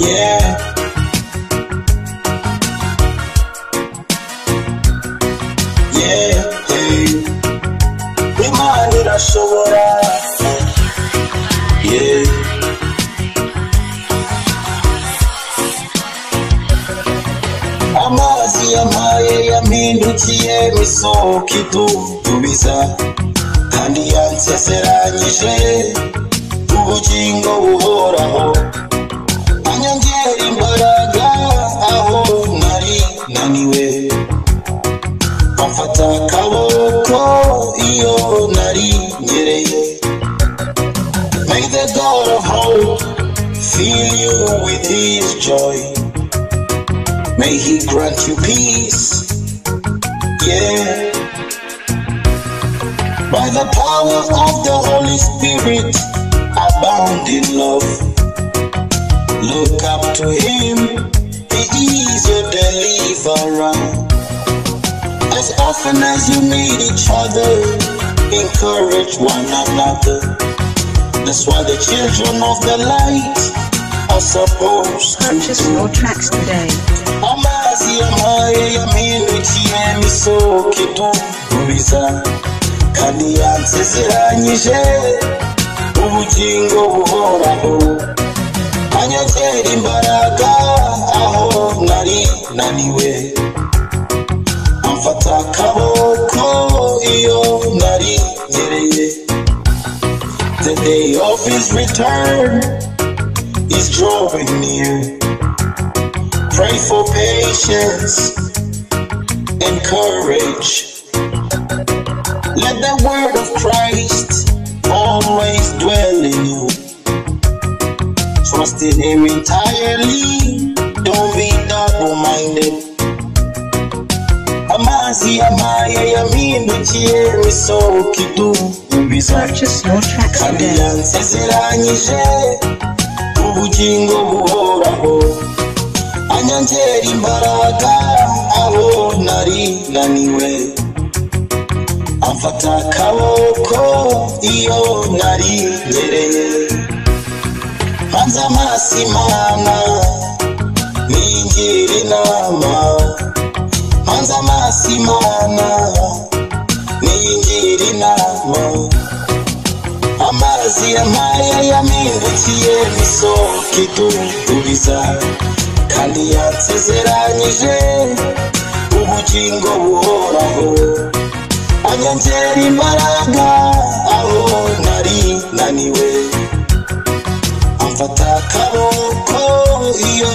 yeah. Yeah, hey. Imana irashobora, yeah. Amazi yampaye yampindukiye misoko idudubiza kandi yansezeranyije ubugingo buhoraho anyongera imbaraga aho nari naniwe amfata akaboko iyo nari ngereye. May the God of hope fill you with his joy. May he grant you peace, yeah. By the power of the Holy Spirit, abound in love. Look up to him, he is your deliverer. As often as you need each other, encourage one another. That's why the children of the light are supposed to purchase your tracks today. Amazi yampaye yampindukiye misoko idudubiza kandi yansezeranyije ubugingo buhoraho anyongera imbaraga aho nari naniwe amfata akaboko iyo nari ngereye. The day of his return is drawing near. Pray for patience and courage. Let the word of Christ always dwell in you. Trust in him entirely, don't be double-minded. Amazi yampaye yampindukiye misoko idudubiza Purchase your tracks kandi today. yansezeranyije ubugingo buhoraho anyongera imbaraga aho nari naniwe amfata akaboko iyo nari ngereye. Mpanze amaso Imana ningira inama, mpanze amaso Imana ningira inama. Amazi yampaye yampindukiye misoko idudubiza kandi yansezeranyije ubugingo buhoraho anyongera imbaraga aho nari naniwe amfata akaboko iyo